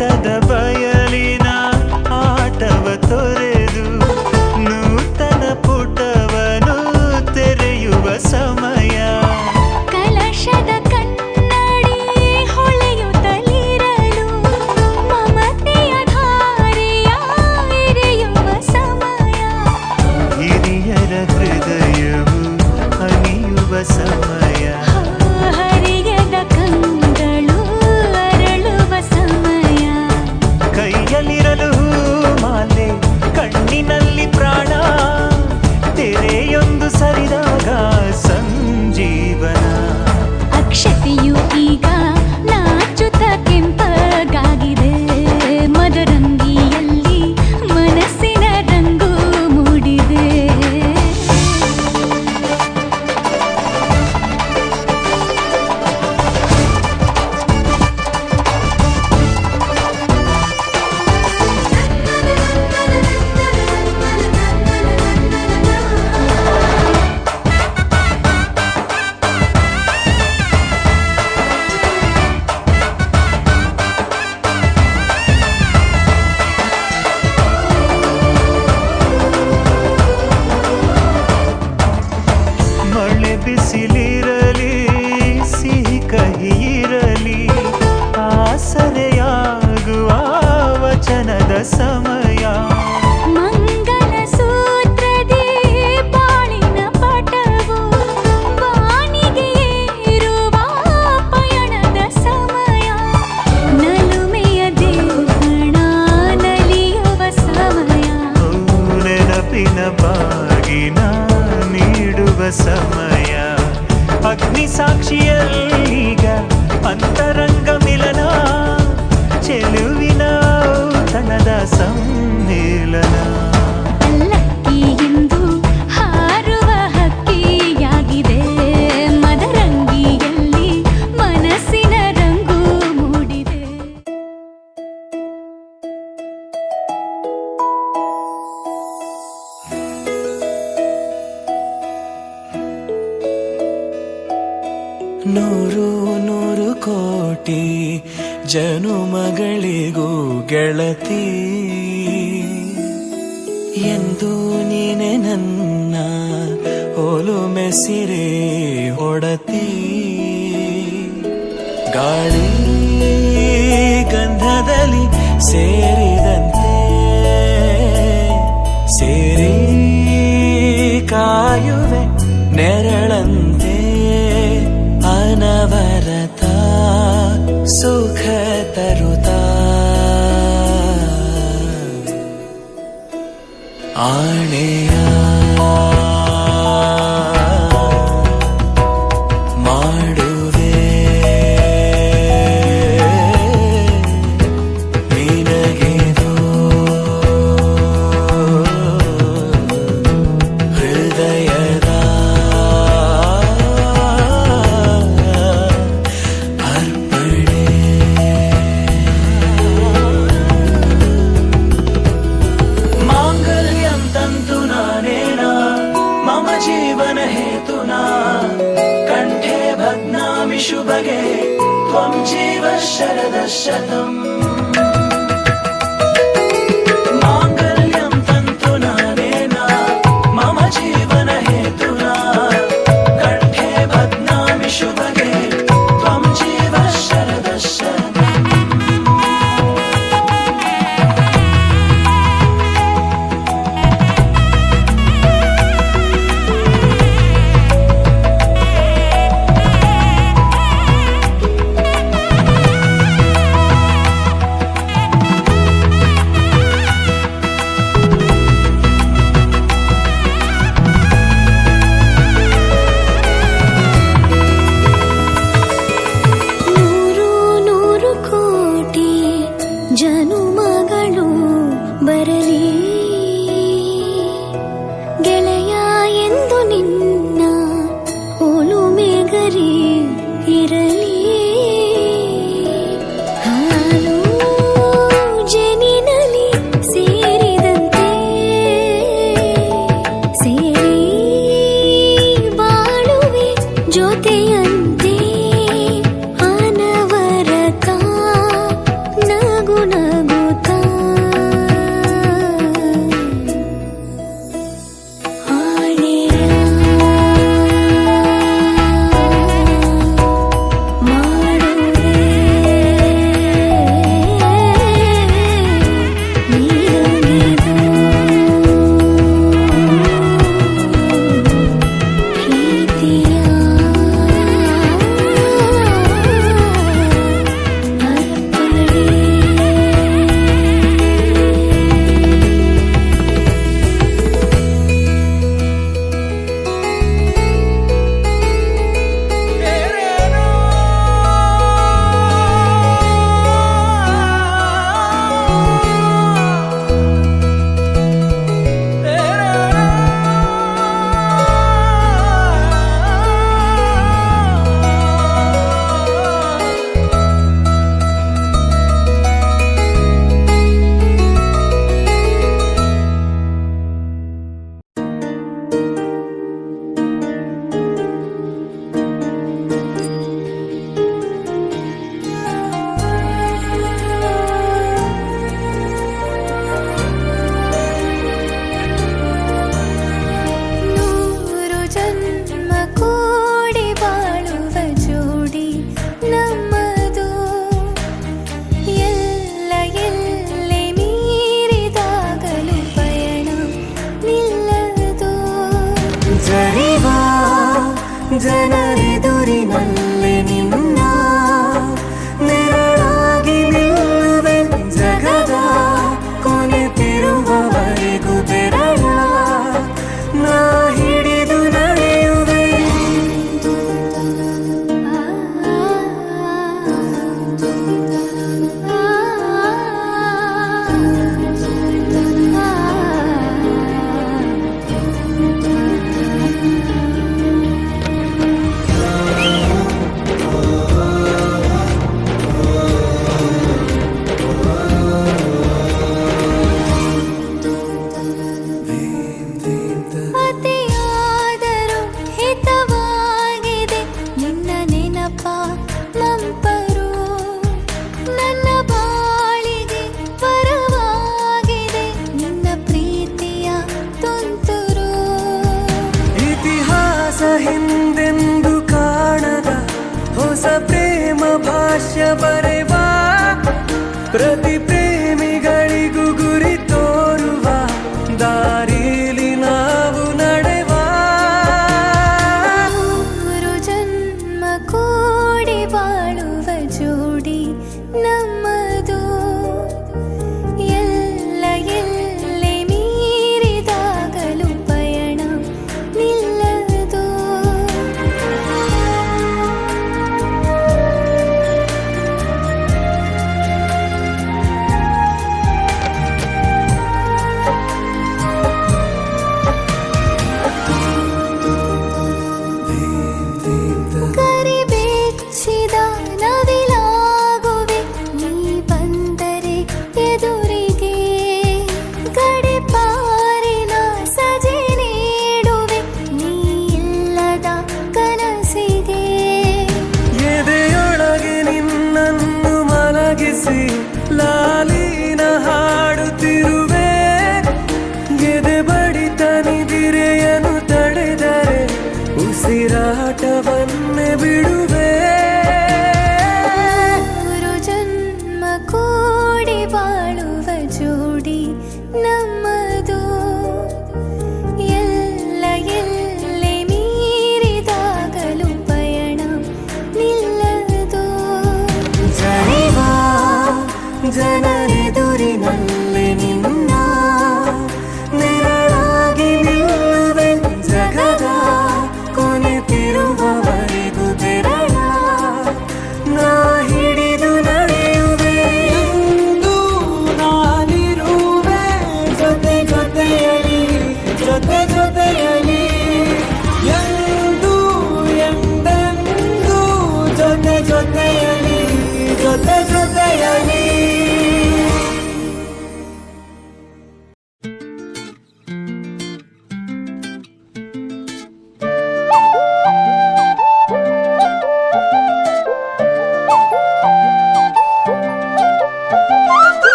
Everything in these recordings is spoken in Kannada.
ನೋಟದ ಬಯಲಿನ ಆಟವ ತೊರೆದು ನೂತನ ಪುಟವನು ತೆರೆಯುವ ಸಮಯ. ಕಲಶದ ಕನ್ನಡಿ ಹೊಳೆಯುತ್ತಲಿರಲು ಮಮತೆಯ ಧಾರೆಯ ಎರೆಯುವ ಸಮಯ. ಹಿರಿಯರ ಹೃದಯವು ಅನಿಯುವ ಸಮಯ. ಹರಿಯದ ಕಂಗಳು ಅರಳುವ ಸಮಯ. ಕೈಯಲ್ಲಿರಲು ಮಾಲೆ ಕಣ್ಣಿನಲ್ಲಿ ಪ್ರಾಣ ತೆರೆಯೊಂದು ಸರಿದಾಗ ಸಂಜೀವನ. ಅಕ್ಷತೆಯು ಈಗ ನಾಚುತ್ತ ಕೆಂಪಗಾಗಿದೆ. ಮದರಂಗಿಯಲ್ಲಿ ಮನಸ್ಸಿನ ರಂಗು ಮೂಡಿದೆ. ಮಳೆ ಬಿಸಿಲಿರಲಿ ಸಿಹಿ ಕಹಿ ಇರಲಿ ಆಸರೆಯಾಗುವ ವಚನದ ಸಮಯ. ಮಂಗಲ ಸೂತ್ರದಿ ಬಾಳಿನ ಪಟವು ಬಾನಿಗೆ ಏರುವ ಪಯಣದ ಸಮಯ. ನಲುಮೆಯ ದೇವಣ ನಲಿಯುವ ಸಮಯ. ನೆನಪಿನ ಬಾಗಿನ ನೀಡುವ ಸಮಯ. ಅಗ್ನಿ ಸಾಕ್ಷಿಯಲ್ಲೀಗ ಅಂತರಂಗ ಮಿಲನ. ಚೆಲುವಿನ ಔತಣದ ಸಮ್ಮಿಲನ. ಪಲ್ಲಕ್ಕಿ ಎಂದು ಹಾರುವ ಹಕ್ಕಿಯಾಗಿದೆ. ಮದರಂಗಿಯಲ್ಲಿ ಮನಸ್ಸಿನ ರಂಗು ಮೂಡಿದೆ. ನೂರು ನೂರು ಕೋಟಿ ಜನುಮಗಳಿಗೂ ಗೆಳತಿ ಎಂದು ನೀನೆ ನನ್ನ ಒಲುಮೆ ಸಿರೆ ಒಡತಿ. ಗಾಳಿ ಗಂಧದಲ್ಲಿ ಸೇರಿದಂತೆ ಸೇರಿ ಕಾಯುವೆ ನೆರಳಂತೆ. ಅನವರತ ಸುಖ ತರುತ್ತಾ ಆಣೆಯ ಮಾಡುವೆ ನಿನಗೆದು ಹೃದಯದ ಅರ್ಪಣೆ. ಮಾಂಗಲ್ಯಂ ತಂತು ನಾನೇನಾ ಮಮ ಜೀವನ ಹೇತುನಾ ಕಂಠೆ ಭಗ್ನಾಮಿ ಶುಭಗೆ ತ್ವಂ ಜೀವ ಶರದ ಶತಂ. ಮಾಂಗಲ್ಯಂ ತಂತು ನಾನೇನಾ ಮಮ ಜೀವನ ಹೇತುನಾ ಕಂಠೆ ಭಗ್ನಾಮಿ ಶುಭಗೆ ತ್ವಂ ಜೀವ ಶರದ ಶತಂ. ಬರೆವ ಪ್ರತಿ ಪ್ರೇಮಿಗಳಿಗೂ ಗುರಿ ತೋರುವ ದಾರಿಲಿ ನಾವು ನಡೆವ ಮೂರು ಜನ್ಮ ಕೂಡಿ ಬಾಳುವ ಜೋಡಿ ನಮ್ಮದು ಎಲ್ಲ ಎಲ್ಲೆ ಮೀರಿದಾಗಲೂ ಪಯಣ ನಿಲ್ಲದು ಕರಿಬೆಚ್ಚಿದ ನವಿಲಾಗುವೆ ನೀ ಬಂದರೆ ಎದುರಿಗೆ ಗಡಿಪಾರಿನ ಸಜೆ ನೀಡುವೆ ನೀ ಇಲ್ಲದ ಕನಸಿಗೆ ಎದೆಯೊಳಗೆ ನಿನ್ನನ್ನು ಮಲಗಿಸಿ ಲಾಲಿನ ಹಾಡುತ್ತಿರುವೆ ಎದೆ ಬಡಿತ ನಿದಿರೆಯನ್ನು ತಡೆದರೆ ಉಸಿರಾಟವನ್ನೇ ಬಿಡುವೆ ಮೂರು ಜನ್ಮ ಕೂಡಿ ಬಾಳುವ ಜೋಡಿ ನಮ್ಮದು ಎಲ್ಲ ಎಲ್ಲೆ ಮೀರಿದಾಗಲೂ ಪಯಣ ನಿಲ್ಲದು ಜನಿವ ಜನರೆದುರಿನಲ್ಲಿ ನಿನ್ನ ನೆರಳಾಗಿ ನಿಲ್ಲುವೆ ಜಗದ ಕೊನೆತಿರುವವರೆಗೂ ಬೆರಳ ನಾ ಹಿಡಿದು ನಡೆಯುವೆ ಎಂದು ನಾನಿರುವೆ ಜೊತೆ ಜೊತೆಯಲಿ ಜೊತೆ ಜೊತೆಯಲಿ ಎಂದು ಎಂದೆಂದು ಜೊತೆ ಜೊತೆಯಲಿ ಜೊತೆ ಜೊತೆಯಲಿ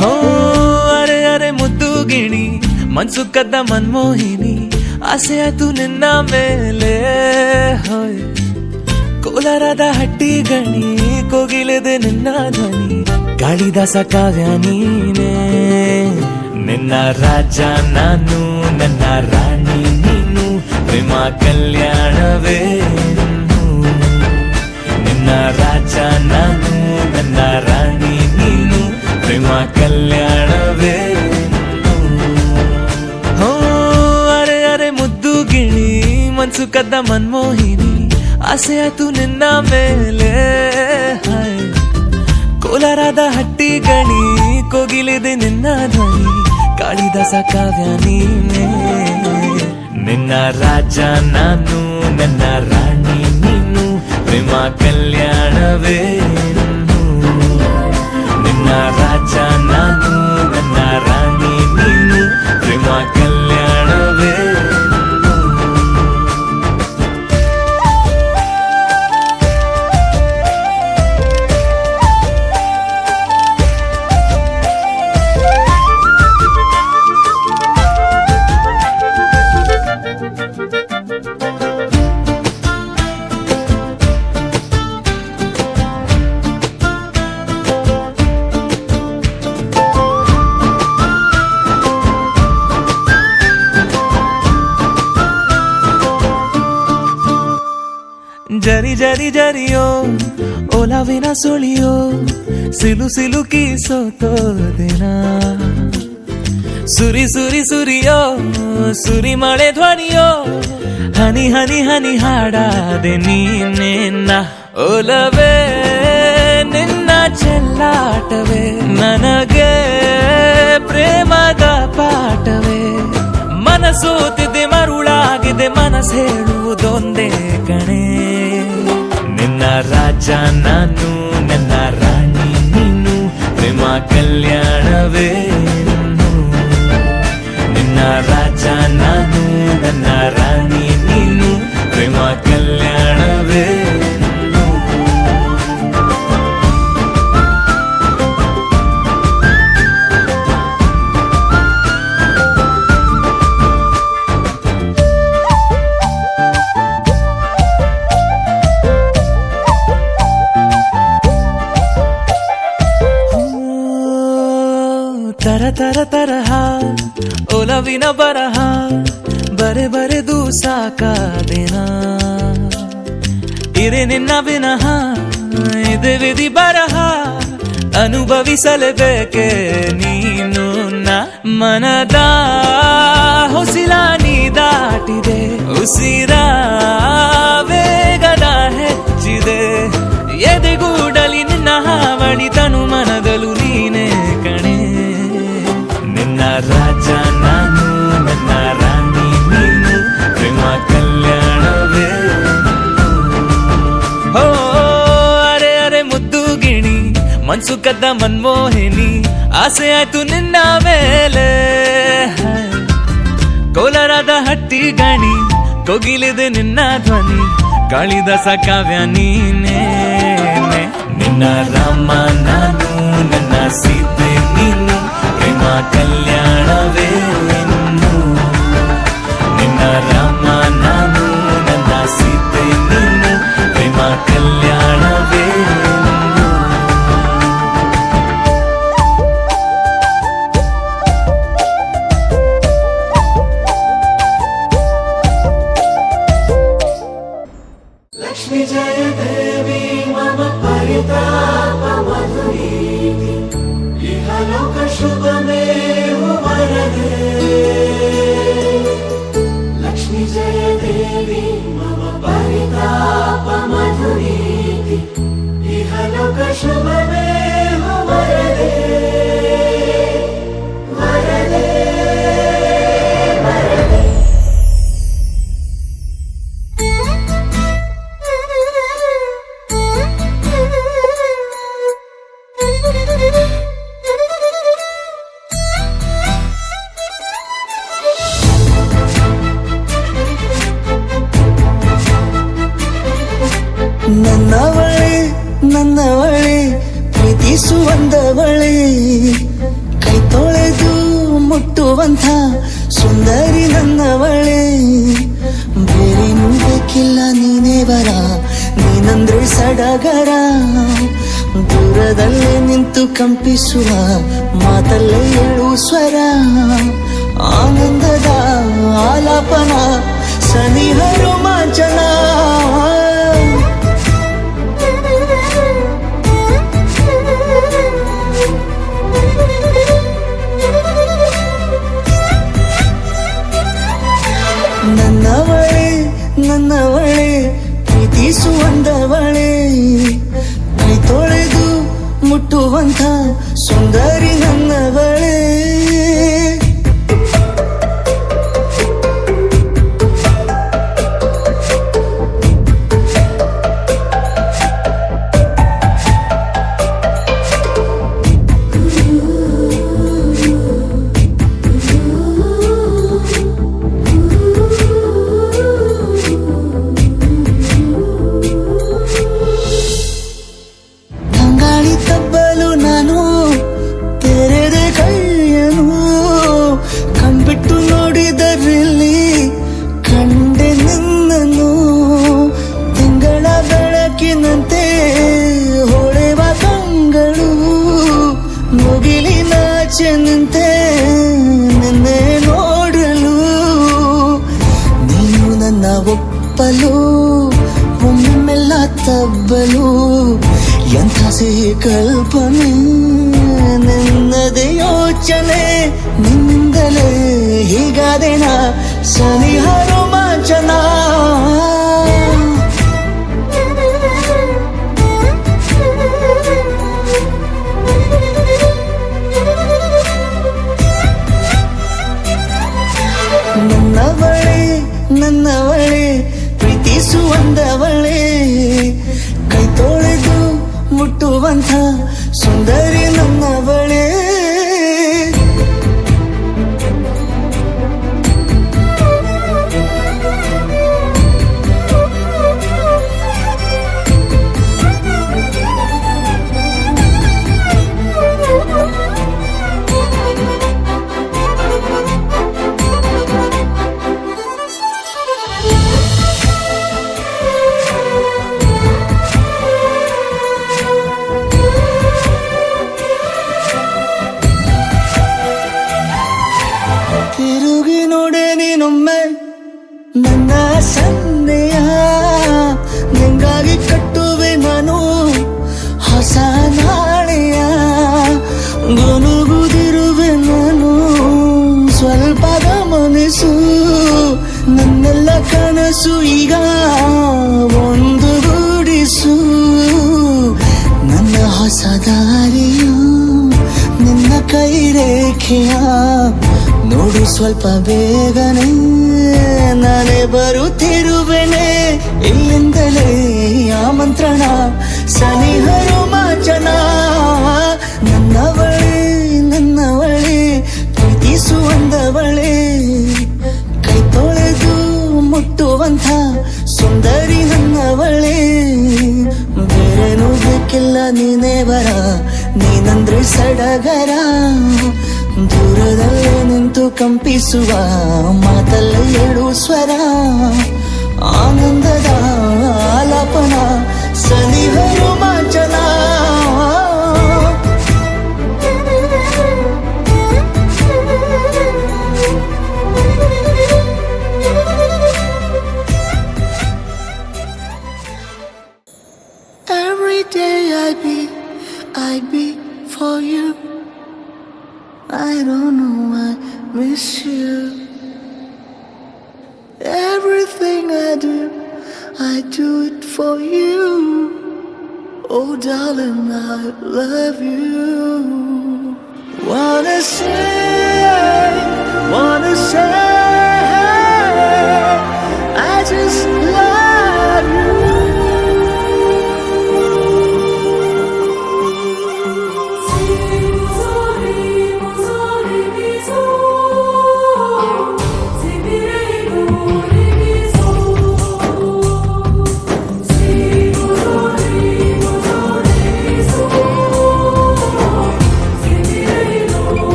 ಹೋ ಅರೆ ಅರೆ ಮುದ್ದು ಗಿಣಿ ಮನ್ಸು ಕದ್ದ ಮನ್ಮೋಹಿನಿ ಆಸೆ ಆತು ನಿನ್ನ ಮೇಲೆ ಹೋಯ್ ಕೋಲಾರದ ಹಟ್ಟಿ ಗಣಿ ಕೋಗಿಲೆದೆ ನಿನ್ನ ಧ್ವನಿ ಕಾಳಿದಾಸ ಕಾವ್ಯ ನೀನೇ ನಿನ್ನ ರಾಜ ನಾನು ನನ್ನ ರಾಣಿ ನೀನು ಪ್ರೇಮ ಕಲ್ಯಾಣವೇ ನಿನ್ನ ರಾಜ ನಾನು ನನ್ನ ರಾಣಿ ನೀನು ಪ್ರೇಮ ಕಲ್ಯಾಣವೇ ಹೋ ಅರೆ ಅರೆ ಮುದ್ದು ಗಿಣಿ ಮನ್ಸು ಕದ್ದ ಮನ್ಮೋಹಿನಿ ಆಸೆ ಆತು ನಿನ್ನ ಮೇಲೆ ಹಾಯ್ ಕೋಲಾರದ ಹಟ್ಟಿ ಗಣಿ ಕೋಗಿಲಿದೆ ನಿನ್ನ ಧ್ವನಿ ಕಾಳಿದಾಸ ಕಾವ್ಯ ನೀನೇ ನಿನ್ನ ರಾಜ ನಾನು ನನ್ನ ರಾಣಿ ನೀನು ಪ್ರೇಮ ಕಲ್ಯಾಣವೇ ನಿನ್ನ ರಾಜ ನಾನು ನನ್ನ ರಾಣಿ ನೀನು ಪ್ರೇಮ ಕಲ್ಯಾಣವೇ ಜರಿ ಜರಿ ಜರಿಯೋ ಓಲಾವಿನ ಸುಳಿಯೋ ಸಿಲು ಸಿಲುಕಿ ಸೋತೋದಿನ ಸುರಿ ಸುರಿ ಸುರಿಯೋ ಸುರಿ ಮಳೆ ಧ್ವನಿಯೋ ಹನಿ ಹನಿ ಹನಿ ಹಾಡಾದೆ ನೀನೇನ ಓಲವೇ ನಿನ್ನ ಚೆಲ್ಲಾಟವೇ ನನಗೆ ಪ್ರೇಮದ ಪಾಠವೇ ಮನಸೋತಿದೆ ಮರುಳಾಗಿದೆ ಮನಸ್ಸು ಹೇಳುವುದೊಂದೇ ಕಣೆ ನಿನ್ನ ರಾಜ ನಾನು ನನ್ನ ರಾಣಿ ನೀನು ಪ್ರೇಮ ಕಲ್ಯಾಣವೇ ನಿನ್ನ ರಾಜ ನಾನು ನನ್ನ ರಾಣಿ ನೀನು ಪ್ರೇಮ ಕಲ್ಯಾಣವೇ ತರ ತರಹ ಒಲವಿನ ಬರಹ ಬರೆ ಬರೆದು ಸಾಕಾದೆನ ಇರೆ ನಿನ್ನ ವಿನಃ ಇದೆ ವಿಧಿ ಬರಹ ಅನುಭವಿಸಲೇಬೇಕೆ ನೀನು ಮನದ ಹೊಸಿಲ ನೀ ದಾಟಿದೆ ಉಸಿರ ವೇಗದ ಹೆಚ್ಚಿದೆ ಎದೆಗೂಡಲಿ ನಿನ್ನ ಹಾವಳಿ ತನು ಮನದಲು ನೀನೇ ಕಣೆ ನಿನ್ನ ರಾಜ ನಾನು ನನ್ನ ರಾಣಿ ನೀನು ಪ್ರೇಮ ಕಲ್ಯಾಣವೇ ಹೋ ಅರೆ ಅರೆ ಮುದ್ದು ಗಿಣಿ ಮನ್ಸು ಕದ್ದ ಮನ್ಮೋಹಿನಿ ಆಸೆ ಆಯ್ತು ನಿನ್ನ ಮೇಲೆ ಕೋಲಾರದ ಹಟ್ಟಿ ಗಣಿ ಕೋಗಿಲಿದೆ ನಿನ್ನ ಧ್ವನಿ ಕಾಳಿದಾಸ ಕಾವ್ಯ ನೀನೇ ನಿನ್ನ ರಾಮ ನಾನು ನನ್ನ ಸೀತೆ ನೀನು ಪ್ರೇಮ ಕಲ್ಯಾಣವೇ ನಿನ್ನು ನಿನ್ನ ರಾಮ ನಾನು ನನ್ನ ಸೀತೆ ನೀನು ಪ್ರೇಮ ಕಲ್ಯಾಣವೇ लक्ष्मी जय देवी मम परितापमधुरीति इहलोक शुभमेव वरदे लक्ष्मी जय देवी मम परितापमधुरीति इहलोक शुभमेव वरदे वरदे वरदे ನನ್ನವಳೆ ಪ್ರೀತಿಸುವಂದವಳೆ ಕೈ ತೊಳೆದು ಮುಟ್ಟುವಂಥ ಸುಂದರಿ ನನ್ನವಳೆ ಬೇರೇನೂ ಬೇಕಿಲ್ಲ ನೀನೇ ಬರ ನೀನಂದ್ರೆ ಸಡಗರ ದೂರದಲ್ಲೇ ನಿಂತು ಕಂಪಿಸುವ ಮಾತಲ್ಲೇ ಏಳು ಸ್ವರ ಆನಂದದ ಆಲಾಪನ ಸನಿಹ ರೋಮಾಂಚನ ನನ್ನವಳೆ ಪ್ರೀತಿಸುವಂದವಳೆ ಕೈ ತೊಳೆದು ಮುಟ್ಟುವಂಥ ಸುಂದರಿ ನನ್ನವಳೆ ನಿಂತೆ ನಿನ್ನೆ ನೋಡಲು ನೀನು ನನ್ನ ಒಪ್ಪಲು ಒಮ್ಮೆಲ್ಲ ತಬ್ಬಲು ಎಂಥ ಸಿಹಿ ಕಲ್ಪನೆ ನಿನ್ನದೇ ಯೋಚನೆ ನಿನ್ನಿಂದಲೇ ಹೀಗಾದೇನ ಸನಿಹ ರೋಮಾಂಚನ ನನ್ನವಳೆ ಪ್ರೀತಿಸುವಂದವಳೆ ಕೈ ತೊಳೆದು ಮುಟ್ಟುವಂಥ ಸುಂದರಿ ನನ್ನವಳೆ ತಿರುಗಿ ನೋಡೆ ನೀನೊಮ್ಮೆ ನನ್ನ ಸನ್ನೆಯ ನಿಂಗಾಗಿ ಕಟ್ಟುವೆ ನಾನು ಹೊಸ ನಾಳೆಯ ಗುನುಗುದಿರುವೆ ನಾನು ಸ್ವಲ್ಪ ಗಮನಿಸು ನನ್ನೆಲ್ಲ ಕನಸು ಈಗ ಒಂದು ಗೂಡಿಸು ನನ್ನ ಹೊಸ ದಾರಿಯು ನಿನ್ನ ಕೈ ರೇಖೆಯ ನೋಡು ಸ್ವಲ್ಪ ಬೇಗನೆ ನಾನೇ ಬರುತ್ತಿರುವೆನೆ ಇಲ್ಲಿಂದಲೇ ಆಮಂತ್ರಣ ಸನಿಹ ರೋಮಾಂಚನ ನನ್ನವಳೆ ಪ್ರೀತಿಸುವಂದವಳೆ ಕೈ ತೊಳೆದು ಮುಟ್ಟುವಂಥ ಸುಂದರಿ ನನ್ನವಳೆ ಬೇರೇನೂ ಬೇಕಿಲ್ಲ ನೀನೇ ಬರ ನೀನಂದ್ರೆ ಸಡಗರ ದೂರದಲ್ಲೇ ನಿಂತು ಕಂಪಿಸುವ ಮಾತಲ್ಲೇ ಏಳು ಸ್ವರ ಆನಂದದ ಆಲಾಪನ ಸನಿಹ ರೋಮಾಂಚನ Every day I be for you. I don't know, I miss you. Everything I do it for you. Oh darling, I love you. Wanna say, I just love you.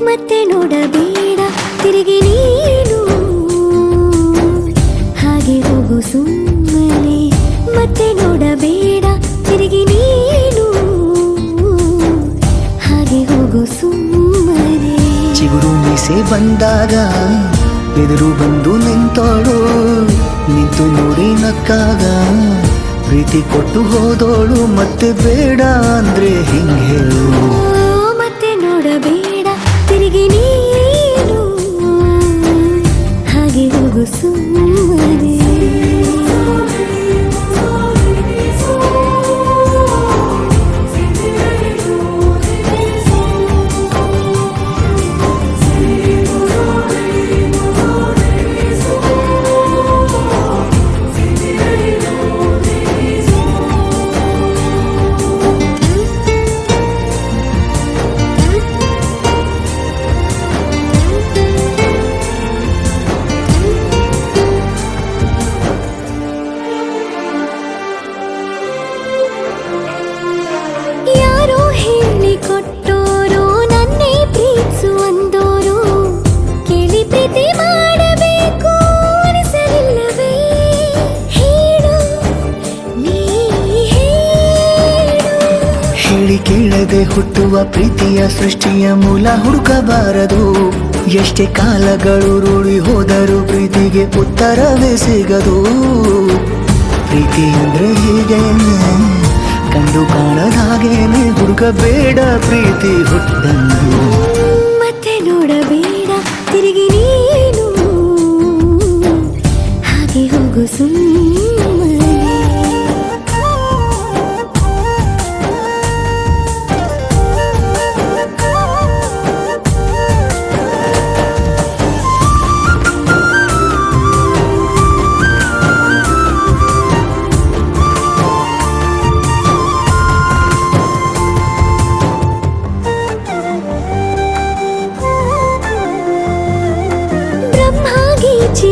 ಮತ್ತೆ ನೋಡಬೇಡ ತಿರುಗಿ ನೀನು ಹಾಗೆ ಹೋಗು ಸುಮ್ಮನೆ ಮತ್ತೆ ನೋಡಬೇಡ ತಿರುಗಿ ನೀನು ಹಾಗೆ ಹೋಗು ಸುಮ್ಮನೆ ಚಿಗುರು ಮೀಸೆ ಬಂದಾಗ ಎದುರು ಬಂದು ನಿಂತೋಳು ನಿಂತು ನೋಡಿ ನಕ್ಕಾಗ ಪ್ರೀತಿ ಕೊಟ್ಟು ಹೋದೋಳು ಮತ್ತೆ ಬೇಡ ಅಂದ್ರೆ ಹಿಂಗೆ ಹೇಳು ಮತ್ತೆ ನೋಡಬೇಡ ತಿರುಗಿ ನೀನು ಹಾಗೆ ಹೋಗು ಸುಮ್ಮನೆ ಕೇಳದೆ ಹುಟ್ಟುವ ಪ್ರೀತಿಯ ಸೃಷ್ಟಿಯ ಮೂಲ ಹುಡುಕಬಾರದು ಎಷ್ಟೇ ಕಾಲಗಳು ರೂಢಿ ಹೋದರೂ ಪ್ರೀತಿಗೆ ಉತ್ತರವೇ ಸಿಗದು ಪ್ರೀತಿ ಅಂದ್ರೆ ಹೀಗೇನೆ ಕಂಡು ಕಾಣದ ಹಾಗೇನೆ ಹುಡುಕಬೇಡ ಪ್ರೀತಿ ಹುಟ್ಟನ್ನು ಮತ್ತೆ ನೋಡಬೇಡ ತಿರುಗಿ ನೀನು ಹಾಗೆ ಹೋಗು ಸುಮ್ಮನೆ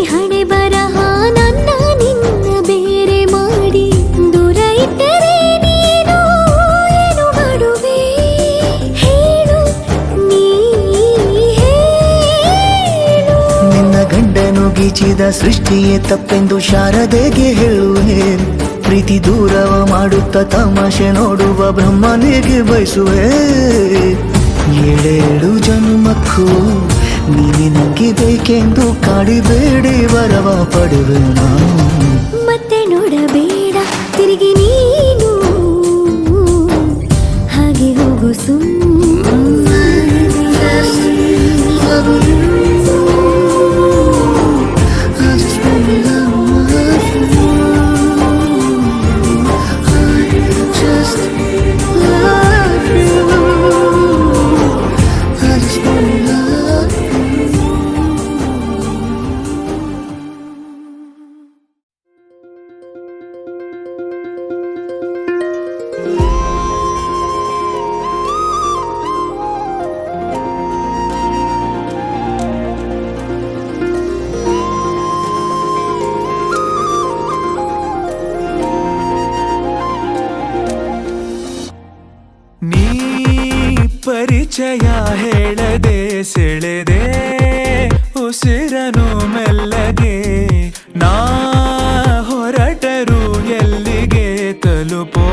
ಹಣೆ ಬರಹ ನನ್ನ ನಿನ್ನ ಬೇರೆ ಮಾಡಿ ದೂರ ಇಟ್ಟರೆ ನೀನು ಏನು ಮಾಡುವೆ ಹೇಳು ನೀ ಹೇಳು ನಿನ್ನ ಗಂಡನು ಗೀಚಿದ ಸೃಷ್ಟಿಯೇ ತಪ್ಪೆಂದು ಶಾರದೆಗೆ ಹೇಳುವೆ ಪ್ರೀತಿ ದೂರವ ಮಾಡುತ್ತ ತಮಾಷೆ ನೋಡುವ ಬ್ರಹ್ಮನಿಗೆ ಬಯಸುವೆ ಏಳೇಳು ಜನ್ಮಕ್ಕೂ ನೀನೆ ನಂಗೆ ಬೇಕೆಂದು ಕಾಡಿಬೇಡಿ ವರವ ಪಡುವೆ ನಾನು. ಮತ್ತೆ ನೋಡಬೇಡ ತಿರುಗಿ ನೀನು, ಹಾಗೆ ಹೋಗು ನೀ ಪರಿಚಯ ಹೇಳದೆ ಸೆಳೆದೆ ಉಸಿರನು ಮೆಲ್ಲಗೆ, ನಾ ಹೊರಟರು ಎಲ್ಲಿಗೆ ತಲುಪೋ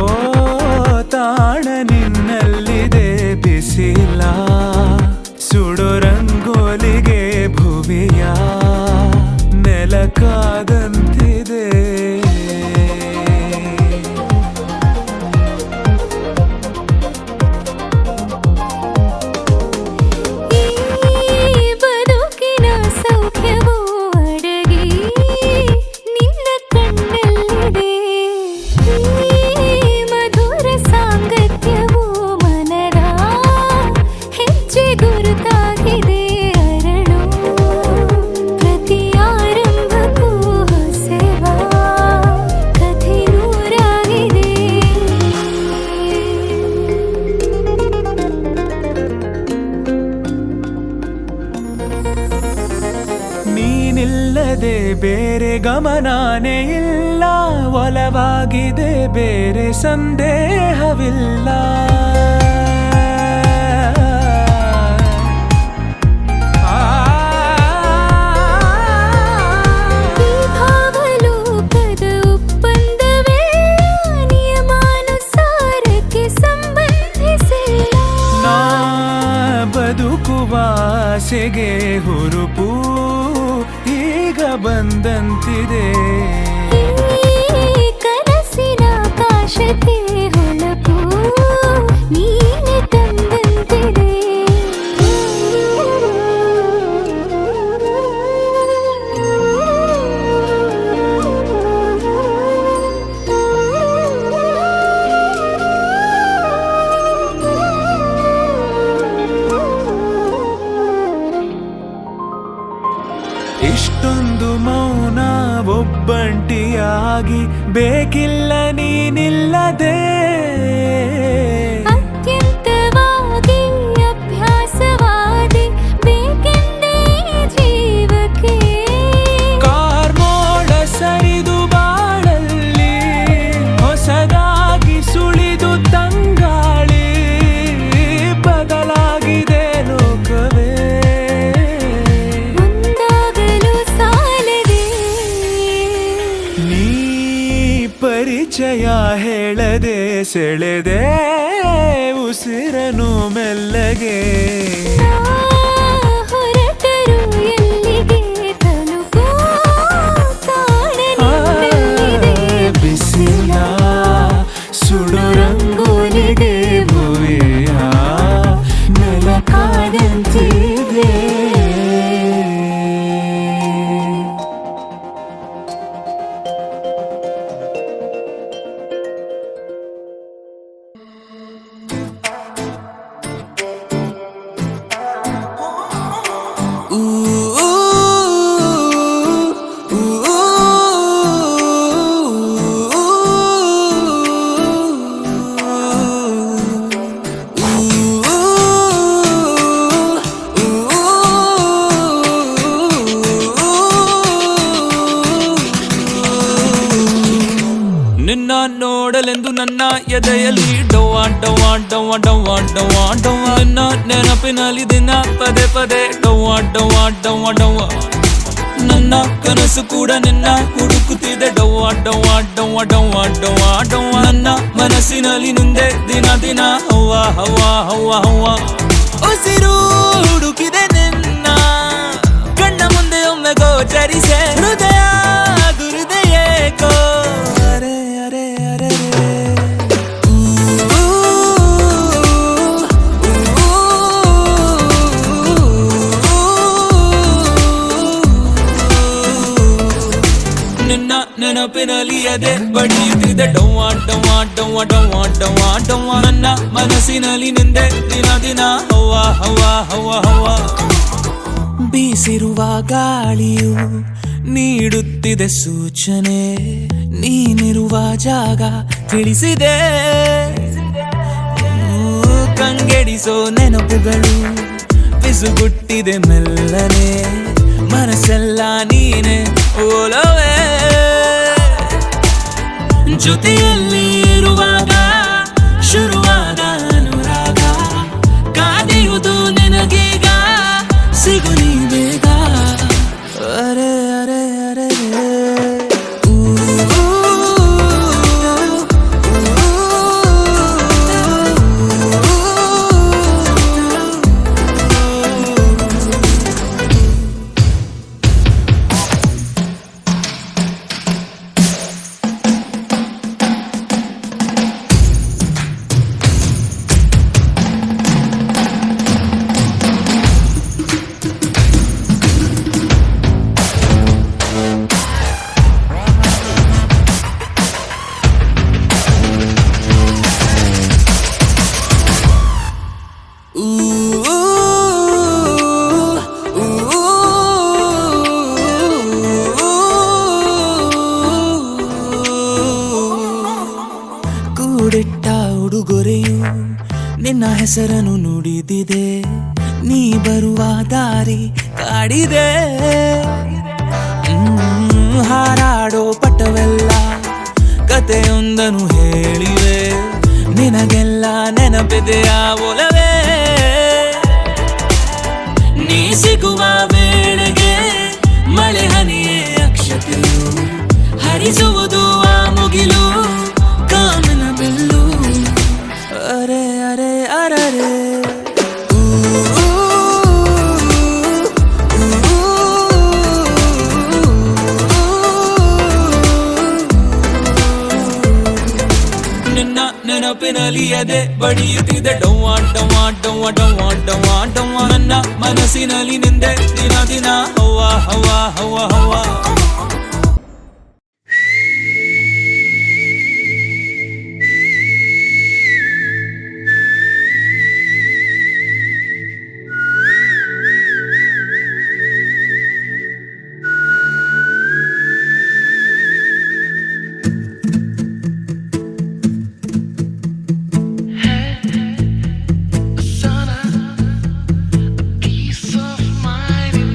ತಾಣ ನಿನ್ನಲ್ಲಿದೆ. ಬಿಸಿಲ ಸುಡೋ ರಂಗೋಲಿಗೆ ಭುವಿಯ ನೆಲಕಾದಂತಿದೆ. ನೀನಿಲ್ಲದೆ ಬೇರೆ ಗಮನಾನೇ ಇಲ್ಲ, ಒಲವಾಗಿದೆ ಬೇರೆ ಸಂದೇಹವಿಲ್ಲ. ಭಾವಲೋಕದ ಒಪ್ಪಂದವೆಲ್ಲ ನಿಯಮಾನುಸಾರಕ್ಕೆ ಸಂಬಂಧಿಸಿಲ್ಲ. ನಾ ಬದುಕುವ ಆಸೆಗೆ ಹುರುಪು ಈಗ ಬಂದಂತಿದೆ. ಕನಸಿನ ಕಾಶತೆ ಹೊಳಪು ನೀನೆ ತಂದಂತಿದೆ. ಇಷ್ಟೊಂದು ಮೌನ ಒಬ್ಬಂಟಿಯಾಗಿ ಬೇಕಿಲ್ಲ ನೀನಿಲ್ಲದೆ. ಅತ್ಯಂತವಾಗಿ ಅಭ್ಯಾಸವಾದಿ ಬೇಕೆಂದೇ ಜೀವಕ್ಕೆ. ಕಾರ್ಮೋಡ ಸರಿದು ಬಾಳಲ್ಲಿ ಹೊಸದಾಗಿ ಸುಳಿದು ತಂಗಾಳಿ, ಬದಲಾಗಿದೆ ಲೋಕವೇ. ನೀ ಪರಿಚಯ ಹೇಳದೆ ಸೆಳೆದೆ ಉಸಿರನು ಮೆಲ್ಲಗೆ. ಹೊರಟರು ಎಲ್ಲಿಗೆ ತಲುಪೋ ತಾಣ ನಿನ್ನಲ್ಲಿದೆ. ಬಿಸಿಲ ಸುಡು ರಂಗೋಲಿಗೆ ಭುವಿಯ ನೆಲಕಾದಂತಿದೆ. ನಿನ್ನ ನೋಡಲೆಂದು ನನ್ನ ಎದೆಯಲ್ಲಿ ಡವ್ವ ಡವ್ವ ಡವ್ವ ಡವ್ವ ಡವ್ವ ಡವ್ವ. ನಿನ್ನ ನೆನಪಿನಲ್ಲಿ ದಿನ ಪದೇ ಪದೇ ಡವ್ವ ಡವ್ವ ಡವ್ವ ಡವ್ವ. ನನ್ನ ಕನಸು ಕೂಡ ನಿನ್ನ ಹುಡುಕುತ್ತಿದೆ ಡವ್ವ ಡವ್ವ ಡವ್ವ ಡವ್ವ ಡವ್ವ ಡವ್ವ. ನನ್ನ ಮನಸ್ಸಿನಲ್ಲಿ ನಿಂದೆ ದಿನ ದಿನ ಹವ್ವ ಹವ್ವ ಹವ್ವ ಹವ್ವ. ಉಸಿರು ಹುಡುಕಿದೆ ನಿನ್ನ ಕಣ್ಣ ಮುಂದೆ ಒಮ್ಮೆ ಗೋಚರಿಸೆ ಹೃದಯ ದುರಿದೆ ಏಕೋ ಅರೆ ಅರೆ ಅರೆ ನಿನ್ನ ನೆನಪಿನಲ್ಲಿ ಎದೆ ಬಡಿಯುತ್ತಿದೆ ಡವ್ವಾ ಡವ್ವಾ ಡವ್ವಾ ಡವ್ವಾ ಡವ್ವಾ ಡವ್ವಾ ನನ್ನ ಮನಸ್ಸಿನಲ್ಲಿ ನಿಂದೆ ದಿನ ದಿನ ಹವ್ವ ಹವ್ವ ಹವ್ವ ಹವ್ವ ಬೀಸಿರುವ ಗಾಳಿಯು ನೀಡುತ್ತಿದೆ ಸೂಚನೆ ನೀನಿರುವ ಜಾಗ ತಿಳಿಸಿದೆ ಕಂಗೆಡಿಸೋ ನೆನಪುಗಳು ಪಿಸುಗುಟ್ಟಿದೆ ಮೆಲ್ಲನೆ ಮನಸ್ಸೆಲ್ಲ ನೀನೆ ಓಲವೇ ಜೊತೆಯಲ್ಲಿ ಇರುವಾಗ ಶುರುವಾದ ಅನುರಾಗ ಕಾದಿರುವುದು ನಿನಗೀಗ ಸಿಗು ನೀ ಬೇಗ ಅರೆ ಅರೆ ಅರೆ ಕೂಡಿಟ್ಟ ಉಡುಗೊರೆಯು ನಿನ್ನ ಹೆಸರನ್ನು ನುಡಿದಿದೆ ನೀ ಬರುವ ದಾರಿ ಕಾಡಿದೆ ಹಾರಾಡೋ ಪಟವೆಲ್ಲ ಕತೆಯೊಂದನ್ನು ಹೇಳಿವೆ ನಿನಗೆಲ್ಲ ನೆನಪಿದೆಯ ಒಲವೇ ನೀ ಸಿಗುವ ವೇಳೆಗೆ ಮಳೆ ಹನಿಯೇ ಅಕ್ಷತೆಯು ಹರಿಸುವುದು ಆ ಮುಗಿಲು ಕಾಮನ ಬೆಲ್ಲು ಅರೆ ಅರೆ ಅರರೆ ನಿನ್ನ ನೆನಪಿನಲ್ಲಿ ಎದೆ ಬಡಿಯುತ್ತಿದೆ ಡವ್ವಾ ಡವ್ವಾ ಡವ್ವಾ ಡವ್ವಾ ಡವ್ವಾ ಡವ್ವಾ ನನ್ನ ಮನಸ್ಸಿನಲ್ಲಿ ನಿಂದೆ ದಿನ ದಿನ ಹವ್ವ ಹವ್ವ ಹವ್ವ ಹವ್ವ Peace of mind in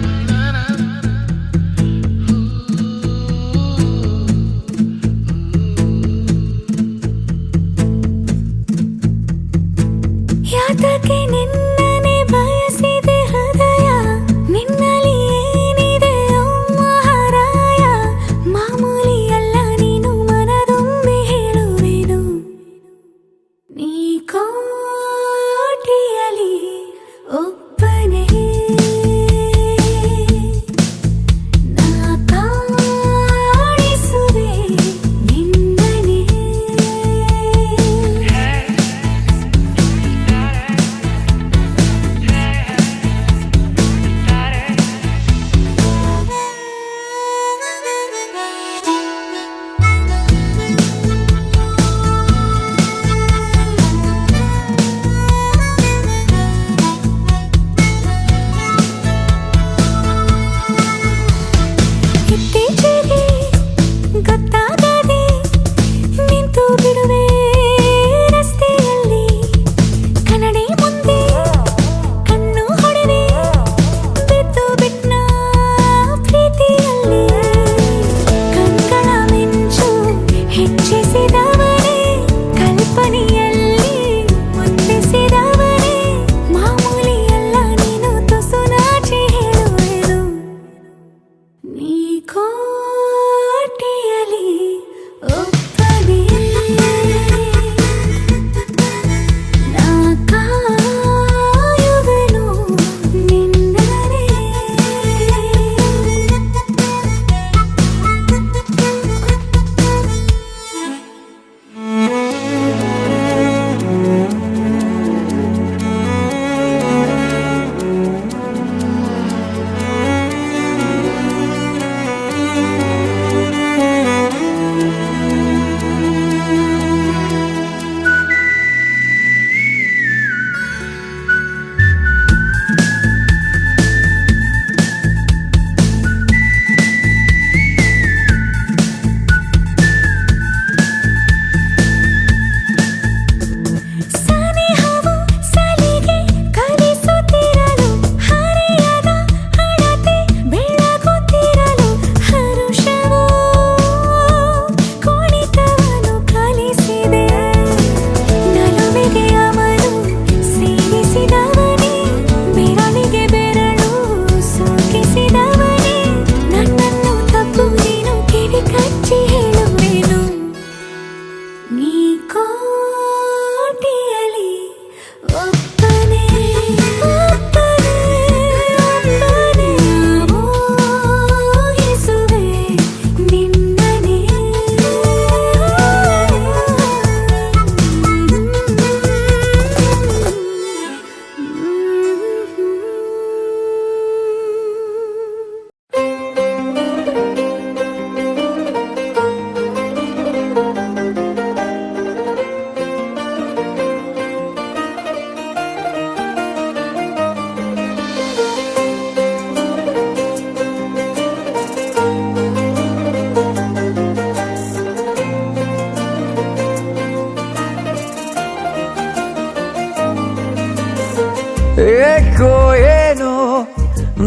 ಏಕೋ ಏನೋ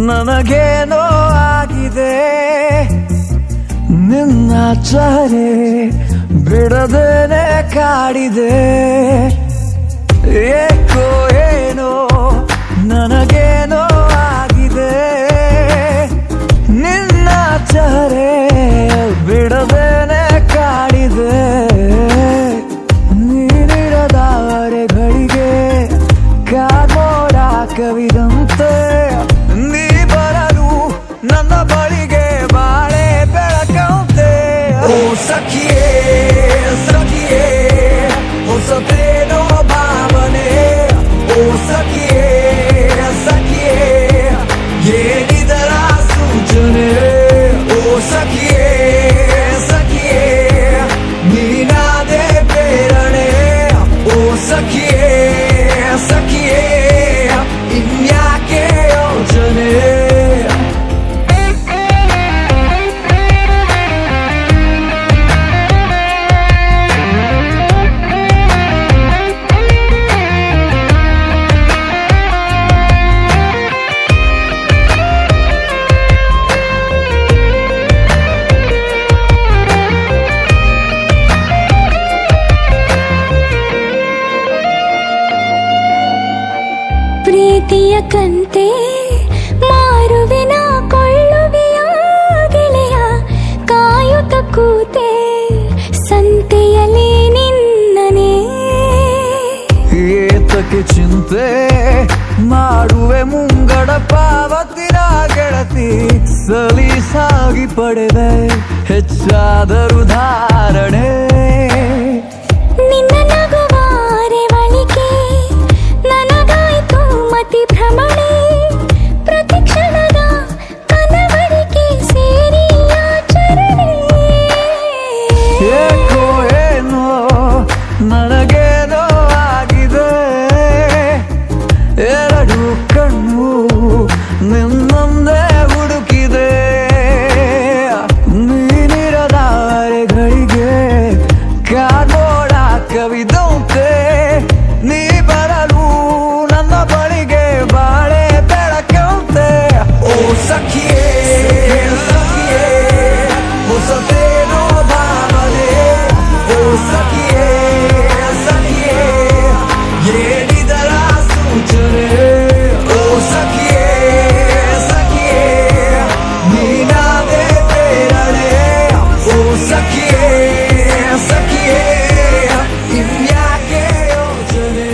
ನನಗೇನೋ ಆಗಿದೆ, ನಿನ್ನ ಚಹರೆ ಬಿಡದೇನೆ ಕಾಡಿದೆ. ಏಕೋ ಏನೋ ನನಗೇನೋ ಆಗಿದೆ, ನಿನ್ನ ಚಹರೆ ಬಿಡದೇನೆ ಕಾಡಿದೆ. ನೀನಿರದವರೆಗಳಿಗೆ ಕಾಗೋಡ ಕವಿದಂತೆ, ನೀ ಬರಲು ನನ್ನ ಬಳಿಗೆ ಬಾಳೆ ಬೆಳಕಂತೆ. ಓ ಸಖಿಯೇ ಸಖಿಯೇ ಹೊಸತೇನೋ ಭಾವನೆ, ಓ ಸಖಿಯೇ ಸಖಿಯೇ ಏನಿದರ ಸೂಚನೆ. ಓ ಸಖಿಯೇ ಸಖಿಯೇ ನೀನಾದೆ ಪ್ರೇರಣೆ, ಓ ಸಖಿಯೇ ಸಖಿಯೇ ಇನ್ಯಾಕೆ ಯೋಚನೆ. ಪ್ರೀತಿಯ ಕಂತೆ ಮಾರುವೆನ ಕೊಳ್ಳುವೆಯ ಗೆಳೆಯ, ಕಾಯುತ್ತ ಕೂತೆ ಸಂತೆಯಲ್ಲಿ ನಿನ್ನನೆ. ಏತಕ್ಕೆ ಚಿಂತೆ ಮಾಡುವೆ ಮುಂಗಡ ಪಾವತಿನ ಗೆಳತಿ, ಸಲೀಸಾಗಿ ಪಡೆದೆ ಹೆಚ್ಚಾದರೂ ಧಾರಣೆ. ನಿನ್ನ ನಗುವಾರೆ ಬಳಿಕೆ ನನಗಾಯ್ತು ಮತಿ ಭ್ರಮಣೆ, ಪ್ರತಿ ಕ್ಷಣದ ಕನವರಿಕೆ ಸೇರಿ ಆಚರಣೆ. ಏಕೋ ಏನೋ ನನಗೇನೋ ಆಗಿದೆ, ಎರಡು ಕಣ್ಣು ನಿನ್ನೊಂದೇ ಹುಡುಕಿದೆ. ನೀನಿರದವರೆಗಳಿಗೆ ಕಾಗೋಡ ಕವಿದಂತೆ, ನೀ ಬರಲು ನನ್ನ ಬಳಿಗೆ ಬಾಳೆ ಬೆಳಕಂತೆ. ಓ ಸಖಿಯೇ ಸಖಿಯೇ ಹೊಸತೇನೋ ಭಾವನೆ, ಓ ಸಖಿಯೇ ಸಖಿಯೇ ಏನಿದರ ಸೂಚನೆ. ಓ ಸಖಿಯೇ ಸಖಿಯೇ ನೀನಾದೆ ಪ್ರೇರಣೆ, ಓ ಸಖಿಯೇ ಸಖಿಯೇ ಇನ್ಯಾಕೆ ಯೋಚನೆ.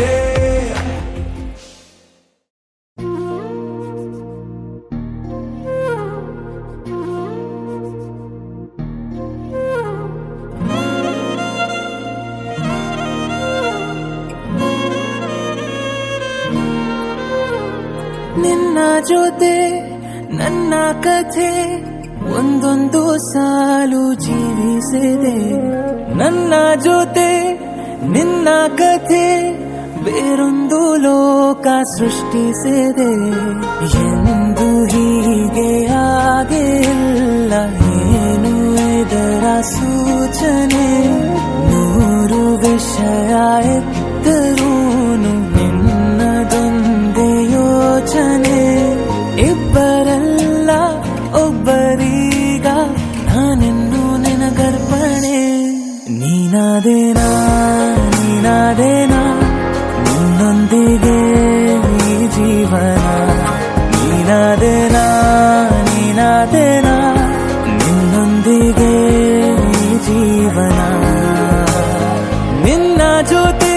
ನಿನ್ನ ಜೊತೆ ನನ್ನ ಕಥೆ ಒಂದೊಂದು ಸಾಲು ಜೀವಿಸಿದೆ, ನನ್ನ ಜೊತೆ ನಿನ್ನ ಕಥೆ ಬೇರೊಂದು ಲೋಕ ಸೃಷ್ಟಿಸಿದೆ. ಎಂದು ಹೀಗೆ ಆಗಿಲ್ಲ, ಏನು ಇದರ ಸೂಚನೆ. ನೂರು ವಿಷಯ ಎತ್ತರೂನು ನಿನ್ನದೊಂದೇ ಯೋಚನೆ. ಇಬ್ಬರಲ್ಲ ಒಬ್ಬರೀಗ ನಾನೆನ್ನು ನಿನಗರ್ಪಣೆ. ನೀನಾದೇನಾ ನೀನಾದೇನಾ ನಿನ್ನೊಂದಿಗೆ ಈ ಜೀವನ. ನೀನಾದೇನಾ ನೀನಾದೇನಾ ನಿನ್ನೊಂದಿಗೆ ಈ ಜೀವನ. ನಿನ್ನ ಜೊತೆ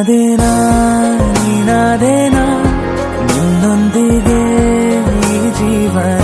ನೀನಾದೇನಾ ನೀನಾದೇನಾ ನಿನ್ನೊಂದಿಗೆ ಈ ಜೀವನ